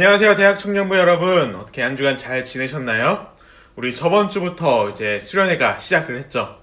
안녕하세요, 대학 청년부 여러분. 어떻게 한 주간 잘 지내셨나요? 우리 저번 주부터 이제 수련회가 시작을 했죠.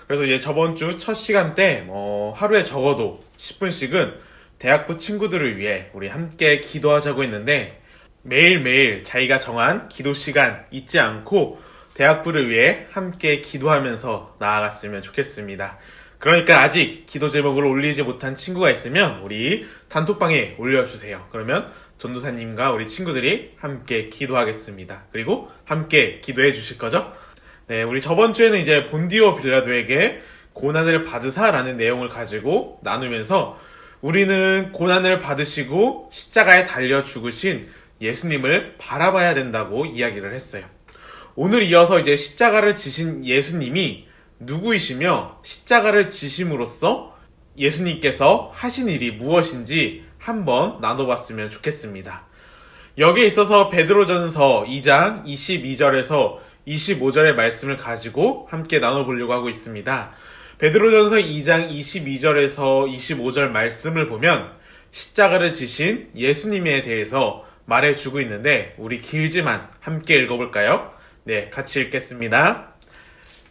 그래서 이제 저번 주 첫 시간 때 하루에 적어도 10분씩은 대학부 친구들을 위해 우리 함께 기도하자고 했는데, 매일매일 자기가 정한 기도 시간 잊지 않고 대학부를 위해 함께 기도하면서 나아갔으면 좋겠습니다. 그러니까 아직 기도 제목을 올리지 못한 친구가 있으면 우리 단톡방에 올려주세요. 그러면 전도사님과 우리 친구들이 함께 기도하겠습니다. 그리고 함께 기도해 주실 거죠? 네, 우리 저번 주에는 이제 본디오 빌라도에게 고난을 받으사라는 내용을 가지고 나누면서 우리는 고난을 받으시고 십자가에 달려 죽으신 예수님을 바라봐야 된다고 이야기를 했어요. 오늘 이어서 이제 십자가를 지신 예수님이 누구이시며 십자가를 지심으로써 예수님께서 하신 일이 무엇인지 한번 나눠봤으면 좋겠습니다. 여기에 있어서 베드로전서 2장 22절에서 25절의 말씀을 가지고 함께 나눠보려고 하고 있습니다. 베드로전서 2장 22절에서 25절 말씀을 보면 십자가를 지신 예수님에 대해서 말해주고 있는데, 우리 길지만 함께 읽어볼까요? 네, 같이 읽겠습니다.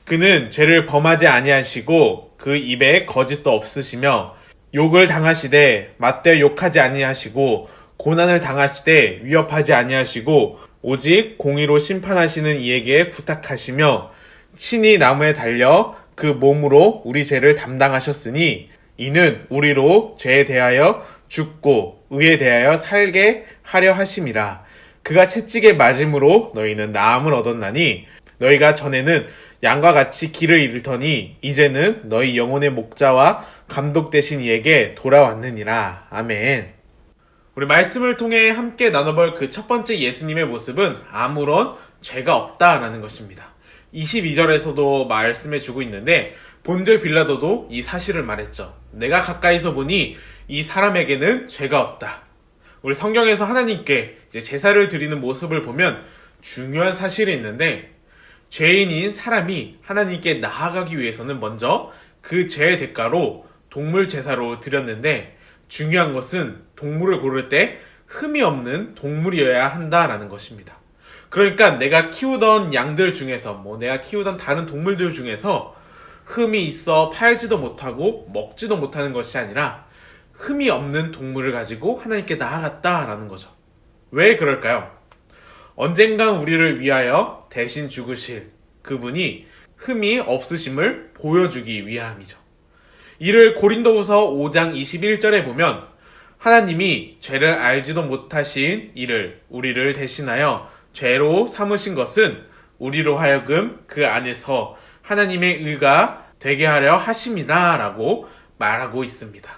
그는 죄를 범하지 아니하시고 그 입에 거짓도 없으시며 욕을 당하시되 맞대 욕하지 아니하시고 고난을 당하시되 위협하지 아니하시고 오직 공의로 심판하시는 이에게 부탁하시며 친히 나무에 달려 그 몸으로 우리 죄를 담당하셨으니 이는 우리로 죄에 대하여 죽고 의에 대하여 살게 하려 하심이라. 그가 채찍에 맞음으로 너희는 나음을 얻었나니 너희가 전에는 양과 같이 길을 잃더니 이제는 너희 영혼의 목자와 감독 되신 이에게 돌아왔느니라. 아멘. 우리 말씀을 통해 함께 나눠볼 그 첫 번째 예수님의 모습은 아무런 죄가 없다라는 것입니다. 22절에서도 말씀해 주고 있는데, 본디오 빌라도도 이 사실을 말했죠. 내가 가까이서 보니 이 사람에게는 죄가 없다. 우리 성경에서 하나님께 이제 제사를 드리는 모습을 보면 중요한 사실이 있는데, 죄인인 사람이 하나님께 나아가기 위해서는 먼저 그 죄의 대가로 동물 제사로 드렸는데, 중요한 것은 동물을 고를 때 흠이 없는 동물이어야 한다라는 것입니다. 그러니까 내가 키우던 양들 중에서, 내가 키우던 다른 동물들 중에서 흠이 있어 팔지도 못하고 먹지도 못하는 것이 아니라 흠이 없는 동물을 가지고 하나님께 나아갔다라는 거죠. 왜 그럴까요? 언젠간 우리를 위하여 대신 죽으실 그분이 흠이 없으심을 보여주기 위함이죠. 이를 고린도후서 5장 21절에 보면 하나님이 죄를 알지도 못하신 이를 우리를 대신하여 죄로 삼으신 것은 우리로 하여금 그 안에서 하나님의 의가 되게 하려 하심이다 라고 말하고 있습니다.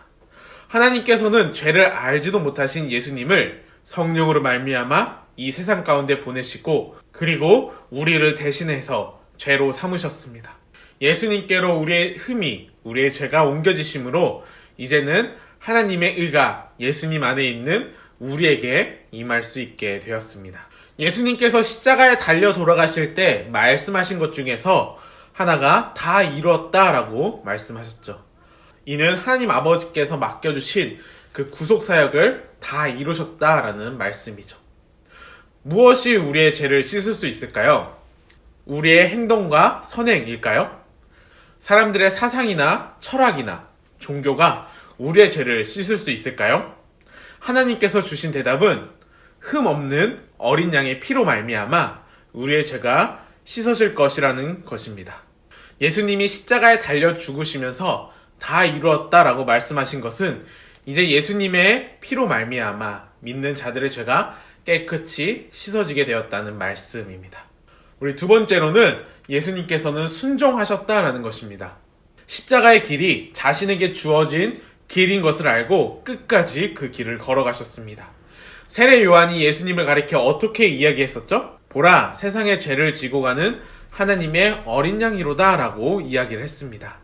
하나님께서는 죄를 알지도 못하신 예수님을 성령으로 말미암아 이 세상 가운데 보내시고, 그리고 우리를 대신해서 죄로 삼으셨습니다. 예수님께로 우리의 흠이, 우리의 죄가 옮겨지심으로 이제는 하나님의 의가 예수님 안에 있는 우리에게 임할 수 있게 되었습니다. 예수님께서 십자가에 달려 돌아가실 때 말씀하신 것 중에서 하나가 다 이루었다라고 말씀하셨죠. 이는 하나님 아버지께서 맡겨주신 그 구속사역을 다 이루셨다라는 말씀이죠. 무엇이 우리의 죄를 씻을 수 있을까요? 우리의 행동과 선행일까요? 사람들의 사상이나 철학이나 종교가 우리의 죄를 씻을 수 있을까요? 하나님께서 주신 대답은 흠 없는 어린 양의 피로 말미암아 우리의 죄가 씻어질 것이라는 것입니다. 예수님이 십자가에 달려 죽으시면서 다 이루었다라고 말씀하신 것은 이제 예수님의 피로 말미암아 믿는 자들의 죄가 깨끗이 씻어지게 되었다는 말씀입니다. 우리 두 번째로는 예수님께서는 순종하셨다라는 것입니다. 십자가의 길이 자신에게 주어진 길인 것을 알고 끝까지 그 길을 걸어가셨습니다. 세례 요한이 예수님을 가리켜 어떻게 이야기했었죠? 보라, 세상의 죄를 지고 가는 하나님의 어린 양이로다 라고 이야기를 했습니다.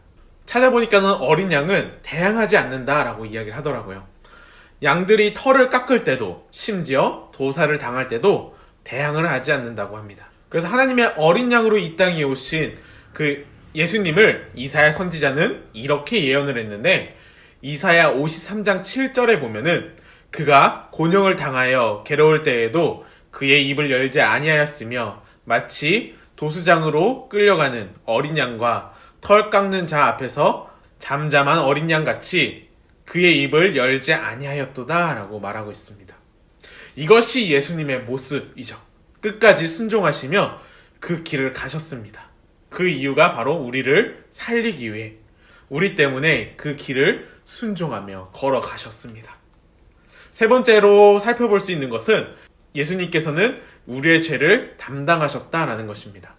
찾아보니까는 어린 양은 대항하지 않는다라고 이야기를 하더라고요. 양들이 털을 깎을 때도, 심지어 도살을 당할 때도 대항을 하지 않는다고 합니다. 그래서 하나님의 어린 양으로 이 땅에 오신 그 예수님을 이사야 선지자는 이렇게 예언을 했는데, 이사야 53장 7절에 보면은 그가 곤욕을 당하여 괴로울 때에도 그의 입을 열지 아니하였으며 마치 도수장으로 끌려가는 어린 양과 털 깎는 자 앞에서 잠잠한 어린 양 같이 그의 입을 열지 아니하였도다 라고 말하고 있습니다. 이것이 예수님의 모습이죠. 끝까지 순종하시며 그 길을 가셨습니다. 그 이유가 바로 우리를 살리기 위해 우리 때문에 그 길을 순종하며 걸어가셨습니다. 세 번째로 살펴볼 수 있는 것은 예수님께서는 우리의 죄를 담당하셨다라는 것입니다.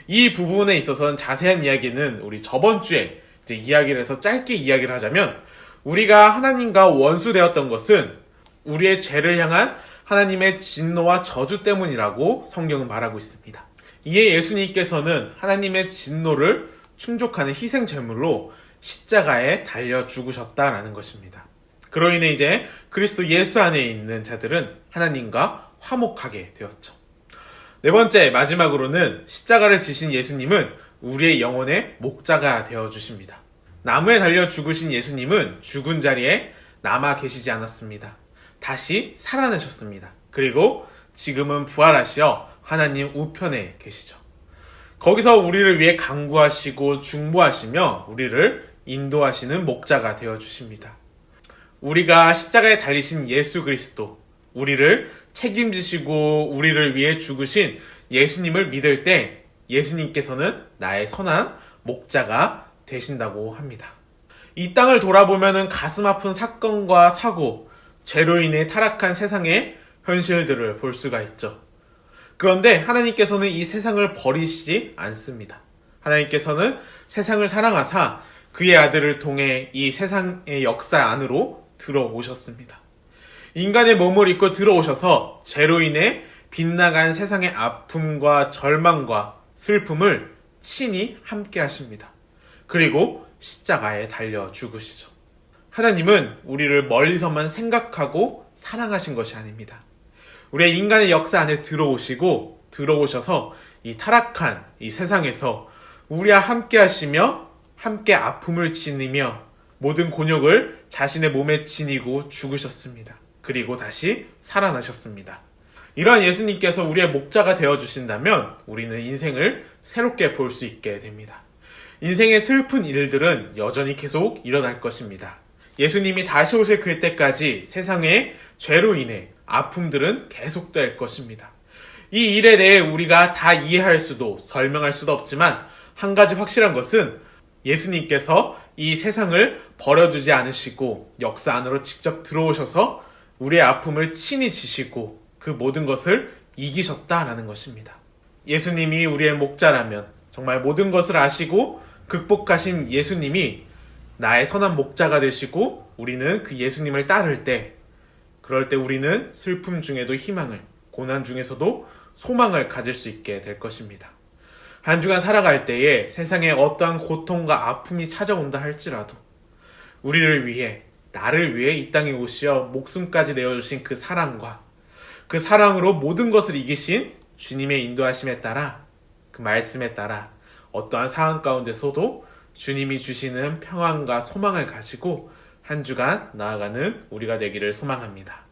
이 부분에 있어서는 자세한 이야기는 우리 저번 주에 이제 이야기를 해서 짧게 이야기를 하자면 우리가 하나님과 원수되었던 것은 우리의 죄를 향한 하나님의 진노와 저주 때문이라고 성경은 말하고 있습니다. 이에 예수님께서는 하나님의 진노를 충족하는 희생 제물로 십자가에 달려 죽으셨다라는 것입니다. 그로 인해 이제 그리스도 예수 안에 있는 자들은 하나님과 화목하게 되었죠. 네 번째, 마지막으로는 십자가를 지신 예수님은 우리의 영혼의 목자가 되어주십니다. 나무에 달려 죽으신 예수님은 죽은 자리에 남아 계시지 않았습니다. 다시 살아나셨습니다. 그리고 지금은 부활하시어 하나님 우편에 계시죠. 거기서 우리를 위해 간구하시고 중보하시며 우리를 인도하시는 목자가 되어주십니다. 우리가 십자가에 달리신 예수 그리스도, 우리를 책임지시고 우리를 위해 죽으신 예수님을 믿을 때 예수님께서는 나의 선한 목자가 되신다고 합니다. 이 땅을 돌아보면 가슴 아픈 사건과 사고, 죄로 인해 타락한 세상의 현실들을 볼 수가 있죠. 그런데 하나님께서는 이 세상을 버리시지 않습니다. 하나님께서는 세상을 사랑하사 그의 아들을 통해 이 세상의 역사 안으로 들어오셨습니다. 인간의 몸을 입고 들어오셔서 죄로 인해 빗나간 세상의 아픔과 절망과 슬픔을 친히 함께 하십니다. 그리고 십자가에 달려 죽으시죠. 하나님은 우리를 멀리서만 생각하고 사랑하신 것이 아닙니다. 우리의 인간의 역사 안에 들어오셔서 이 타락한 이 세상에서 우리와 함께 하시며 함께 아픔을 지니며 모든 곤욕을 자신의 몸에 지니고 죽으셨습니다. 그리고 다시 살아나셨습니다. 이러한 예수님께서 우리의 목자가 되어주신다면 우리는 인생을 새롭게 볼 수 있게 됩니다. 인생의 슬픈 일들은 여전히 계속 일어날 것입니다. 예수님이 다시 오실 그때까지 세상의 죄로 인해 아픔들은 계속될 것입니다. 이 일에 대해 우리가 다 이해할 수도 설명할 수도 없지만 한 가지 확실한 것은 예수님께서 이 세상을 버려두지 않으시고 역사 안으로 직접 들어오셔서 우리의 아픔을 친히 지시고 그 모든 것을 이기셨다라는 것입니다. 예수님이 우리의 목자라면 정말 모든 것을 아시고 극복하신 예수님이 나의 선한 목자가 되시고 우리는 그 예수님을 따를 때 그럴 때 우리는 슬픔 중에도 희망을, 고난 중에서도 소망을 가질 수 있게 될 것입니다. 한 주간 살아갈 때에 세상에 어떠한 고통과 아픔이 찾아온다 할지라도 우리를 위해, 나를 위해 이 땅에 오시어 목숨까지 내어주신 그 사랑과 그 사랑으로 모든 것을 이기신 주님의 인도하심에 따라 그 말씀에 따라 어떠한 상황 가운데서도 주님이 주시는 평안과 소망을 가지고 한 주간 나아가는 우리가 되기를 소망합니다.